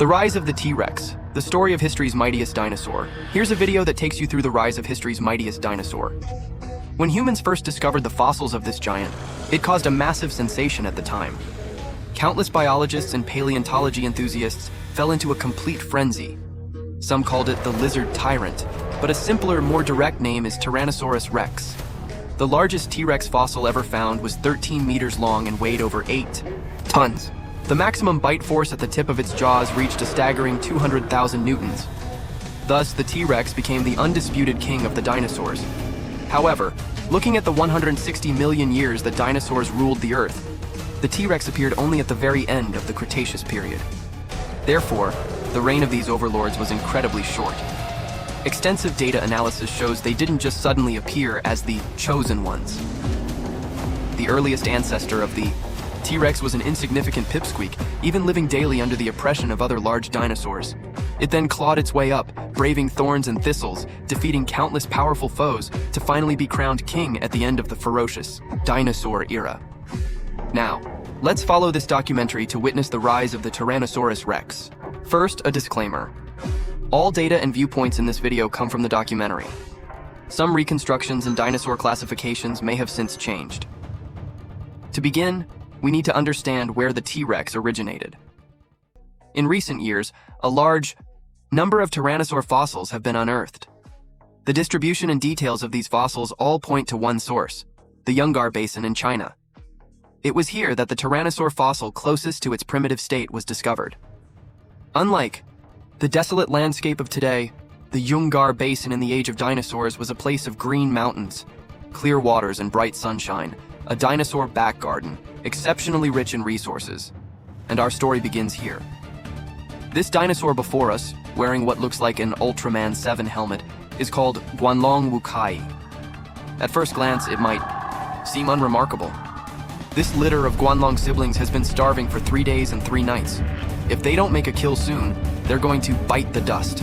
The rise of the T-Rex, the story of history's mightiest dinosaur. Here's a video that takes you through the rise of history's mightiest dinosaur. When humans first discovered the fossils of this giant, it caused a massive sensation at the time. Countless biologists and paleontology enthusiasts fell into a complete frenzy. Some called it the lizard tyrant, but a simpler, more direct name is Tyrannosaurus Rex. The largest T-Rex fossil ever found was 13 meters long and weighed over 8 tons. The maximum bite force at the tip of its jaws reached a staggering 200,000 newtons. Thus, the T-Rex became the undisputed king of the dinosaurs. However, looking at the 160 million years that dinosaurs ruled the Earth, the T-Rex appeared only at the very end of the Cretaceous period. Therefore, the reign of these overlords was incredibly short. Extensive data analysis shows they didn't just suddenly appear as the chosen ones. The earliest ancestor of the T-Rex was an insignificant pipsqueak, even living daily under the oppression of other large dinosaurs. It then clawed its way up, braving thorns and thistles, defeating countless powerful foes, to finally be crowned king at the end of the ferocious dinosaur era. Now, let's follow this documentary to witness the rise of the Tyrannosaurus Rex. First, a disclaimer. All data and viewpoints in this video come from the documentary. Some reconstructions and dinosaur classifications may have since changed. To begin, we need to understand where the T-Rex originated. In recent years, a large number of tyrannosaur fossils have been unearthed. The distribution and details of these fossils all point to one source, the Yungar Basin in China. It was here that the tyrannosaur fossil closest to its primitive state was discovered. Unlike the desolate landscape of today, the Yungar Basin in the age of dinosaurs was a place of green mountains, clear waters and bright sunshine, a dinosaur back garden, exceptionally rich in resources. And our story begins here. This dinosaur before us, wearing what looks like an Ultraman 7 helmet, is called Guanlong Wukai. At first glance, it might seem unremarkable. This litter of Guanlong siblings has been starving for 3 days and 3 nights. If they don't make a kill soon, they're going to bite the dust.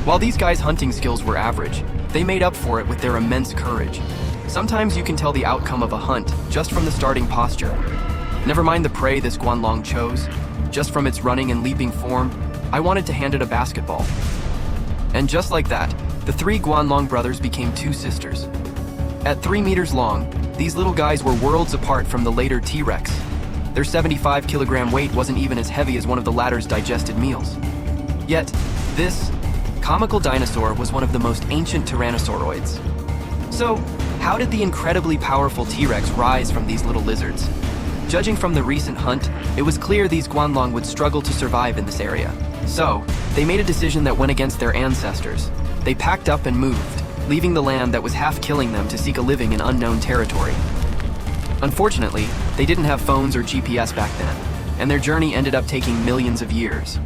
While these guys' hunting skills were average, they made up for it with their immense courage. Sometimes you can tell the outcome of a hunt just from the starting posture. Never mind the prey this Guanlong chose. Just from its running and leaping form, I wanted to hand it a basketball. And just like that, the 3 Guanlong brothers became 2 sisters. At 3 meters long, these little guys were worlds apart from the later T-Rex. Their 75-kilogram weight wasn't even as heavy as one of the latter's digested meals. Yet, this comical dinosaur was one of the most ancient tyrannosauroids. So, how did the incredibly powerful T-Rex rise from these little lizards? Judging from the recent hunt, it was clear these Guanlong would struggle to survive in this area. So, they made a decision that went against their ancestors. They packed up and moved, leaving the land that was half killing them to seek a living in unknown territory. Unfortunately, they didn't have phones or GPS back then, and their journey ended up taking millions of years.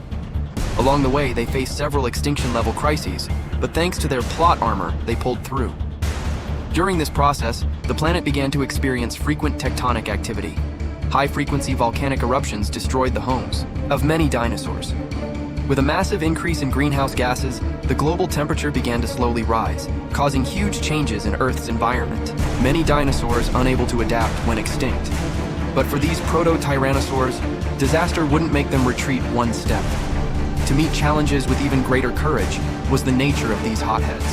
Along the way, they faced several extinction-level crises, but thanks to their plot armor, they pulled through. During this process, the planet began to experience frequent tectonic activity. High-frequency volcanic eruptions destroyed the homes of many dinosaurs. With a massive increase in greenhouse gases, the global temperature began to slowly rise, causing huge changes in Earth's environment. Many dinosaurs unable to adapt went extinct. But for these proto-tyrannosaurs, disaster wouldn't make them retreat one step. To meet challenges with even greater courage was the nature of these hotheads.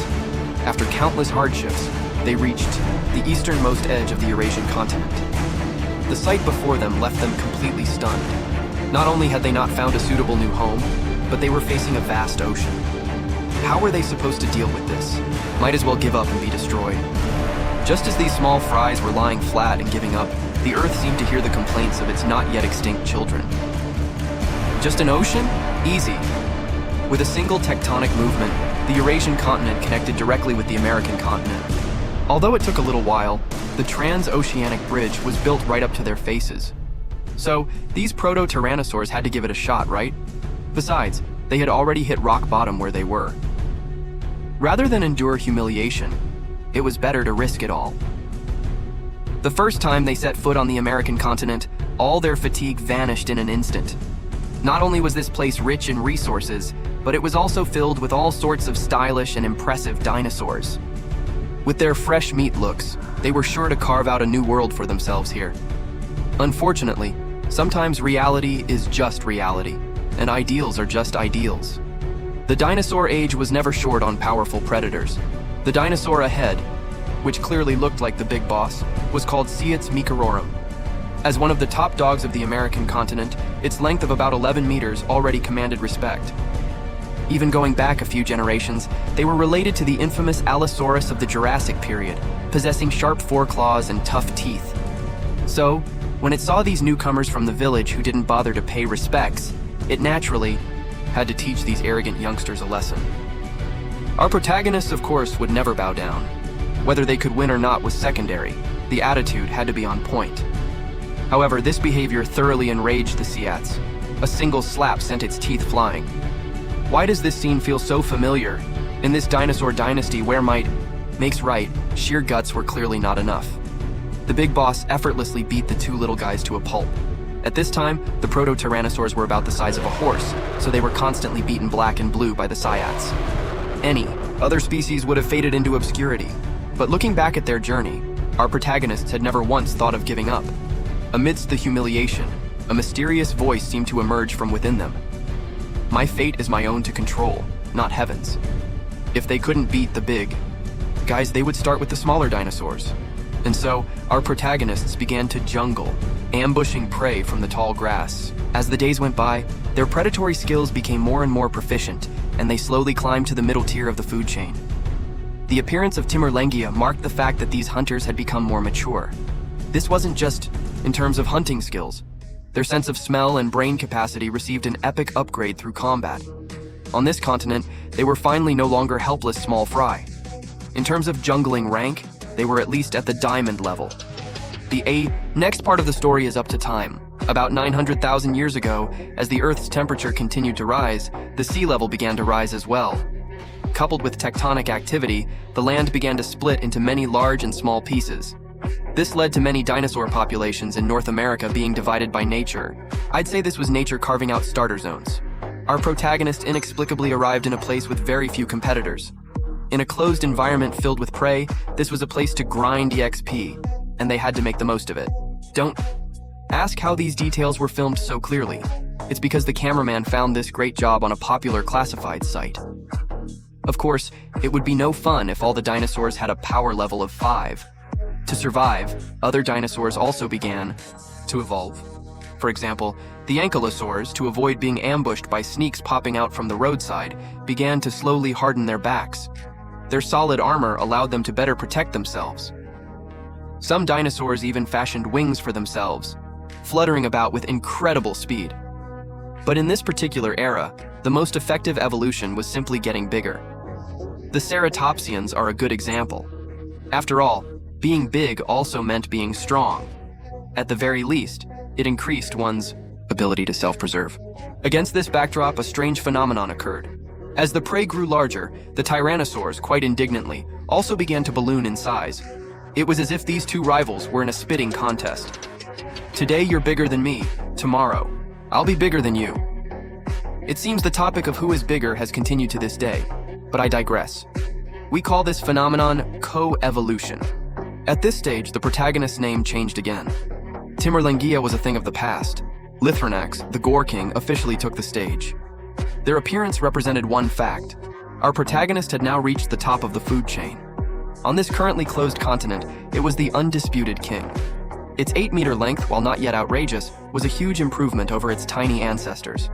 After countless hardships, they reached the easternmost edge of the Eurasian continent. The sight before them left them completely stunned. Not only had they not found a suitable new home, but they were facing a vast ocean. How were they supposed to deal with this? Might as well give up and be destroyed. Just as these small fries were lying flat and giving up, the Earth seemed to hear the complaints of its not yet extinct children. Just an ocean? Easy. With a single tectonic movement, the Eurasian continent connected directly with the American continent. Although it took a little while, the transoceanic bridge was built right up to their faces. So, these proto-tyrannosaurs had to give it a shot, right? Besides, they had already hit rock bottom where they were. Rather than endure humiliation, it was better to risk it all. The first time they set foot on the American continent, all their fatigue vanished in an instant. Not only was this place rich in resources, but it was also filled with all sorts of stylish and impressive dinosaurs. With their fresh meat looks, they were sure to carve out a new world for themselves here. Unfortunately, sometimes reality is just reality, and ideals are just ideals. The dinosaur age was never short on powerful predators. The dinosaur ahead, which clearly looked like the big boss, was called Siats Meekerorum. As one of the top dogs of the American continent, its length of about 11 meters already commanded respect. Even going back a few generations, they were related to the infamous Allosaurus of the Jurassic period, possessing sharp foreclaws and tough teeth. So, when it saw these newcomers from the village who didn't bother to pay respects, it naturally had to teach these arrogant youngsters a lesson. Our protagonists, of course, would never bow down. Whether they could win or not was secondary. The attitude had to be on point. However, this behavior thoroughly enraged the Siats. A single slap sent its teeth flying. Why does this scene feel so familiar? In this dinosaur dynasty where might makes right, sheer guts were clearly not enough. The big boss effortlessly beat the two little guys to a pulp. At this time, the proto-tyrannosaurs were about the size of a horse, so they were constantly beaten black and blue by the Siats. Any other species would have faded into obscurity. But looking back at their journey, our protagonists had never once thought of giving up. Amidst the humiliation, a mysterious voice seemed to emerge from within them. My fate is my own to control, not heaven's. If they couldn't beat the big guys, they would start with the smaller dinosaurs. And so, our protagonists began to jungle, ambushing prey from the tall grass. As the days went by, their predatory skills became more and more proficient, and they slowly climbed to the middle tier of the food chain. The appearance of Timurlengia marked the fact that these hunters had become more mature. This wasn't just in terms of hunting skills. Their sense of smell and brain capacity received an epic upgrade through combat. On this continent, they were finally no longer helpless small fry. In terms of jungling rank, they were at least at the diamond level. The next part of the story is up to time. About 900,000 years ago, as the Earth's temperature continued to rise, the sea level began to rise as well. Coupled with tectonic activity, the land began to split into many large and small pieces. This led to many dinosaur populations in North America being divided by nature. I'd say this was nature carving out starter zones. Our protagonist inexplicably arrived in a place with very few competitors. In a closed environment filled with prey, this was a place to grind EXP, and they had to make the most of it. Don't ask how these details were filmed so clearly. It's because the cameraman found this great job on a popular classified site. Of course, it would be no fun if all the dinosaurs had a power level of 5. To survive, other dinosaurs also began to evolve. For example, the ankylosaurs, to avoid being ambushed by sneaks popping out from the roadside, began to slowly harden their backs. Their solid armor allowed them to better protect themselves. Some dinosaurs even fashioned wings for themselves, fluttering about with incredible speed. But in this particular era, the most effective evolution was simply getting bigger. The ceratopsians are a good example. After all, being big also meant being strong. At the very least, it increased one's ability to self-preserve. Against this backdrop, a strange phenomenon occurred. As the prey grew larger, the tyrannosaurs, quite indignantly, also began to balloon in size. It was as if these two rivals were in a spitting contest. Today you're bigger than me, tomorrow, I'll be bigger than you. It seems the topic of who is bigger has continued to this day, but I digress. We call this phenomenon co-evolution. At this stage, the protagonist's name changed again. Timurlengia was a thing of the past. Lythronax, the Gore King, officially took the stage. Their appearance represented one fact. Our protagonist had now reached the top of the food chain. On this currently closed continent, it was the undisputed king. Its 8-meter length, while not yet outrageous, was a huge improvement over its tiny ancestors.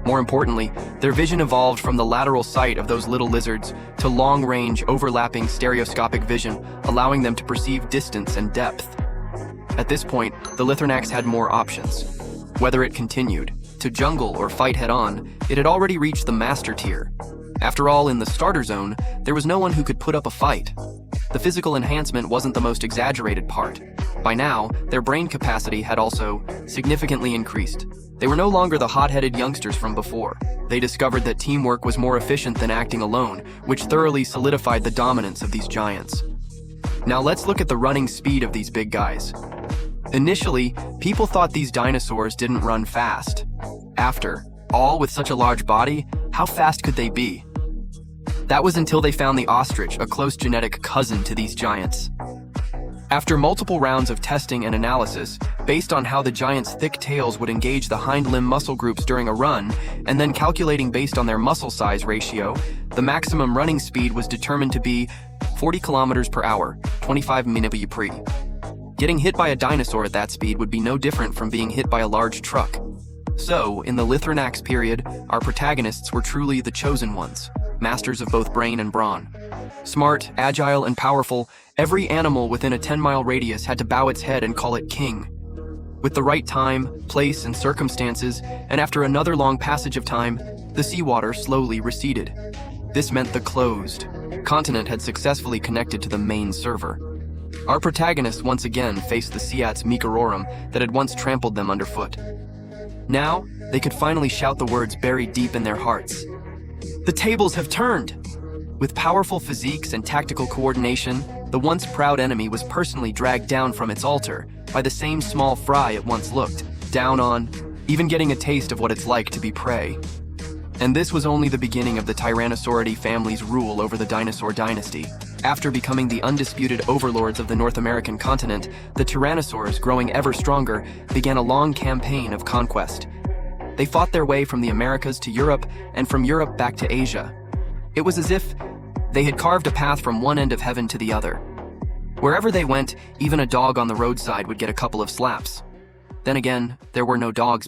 More importantly, their vision evolved from the lateral sight of those little lizards to long-range, overlapping stereoscopic vision, allowing them to perceive distance and depth. At this point, the Lythronax had more options. Whether it continued to jungle or fight head-on, it had already reached the master tier. After all, in the starter zone, there was no one who could put up a fight. The physical enhancement wasn't the most exaggerated part. By now, their brain capacity had also significantly increased. They were no longer the hot-headed youngsters from before. They discovered that teamwork was more efficient than acting alone, which thoroughly solidified the dominance of these giants. Now let's look at the running speed of these big guys. Initially, people thought these dinosaurs didn't run fast. After all, with such a large body, how fast could they be? That was until they found the ostrich, a close genetic cousin to these giants. After multiple rounds of testing and analysis, based on how the giant's thick tails would engage the hind limb muscle groups during a run, and then calculating based on their muscle size ratio, the maximum running speed was determined to be 40 kilometers per hour, 25 minutes per hour. Getting hit by a dinosaur at that speed would be no different from being hit by a large truck. So, in the Lythronax period, our protagonists were truly the chosen ones, masters of both brain and brawn. Smart, agile, and powerful, every animal within a 10-mile radius had to bow its head and call it king. With the right time, place, and circumstances, and after another long passage of time, the seawater slowly receded. This meant the closed continent had successfully connected to the main server. Our protagonists once again faced the Siats Meekerorum that had once trampled them underfoot. Now, they could finally shout the words buried deep in their hearts. The tables have turned! With powerful physiques and tactical coordination, the once proud enemy was personally dragged down from its altar by the same small fry it once looked down on, even getting a taste of what it's like to be prey. And this was only the beginning of the Tyrannosauridae family's rule over the dinosaur dynasty. After becoming the undisputed overlords of the North American continent, the tyrannosaurs, growing ever stronger, began a long campaign of conquest. They fought their way from the Americas to Europe and from Europe back to Asia. It was as if they had carved a path from one end of heaven to the other. Wherever they went, even a dog on the roadside would get a couple of slaps. Then again, there were no dogs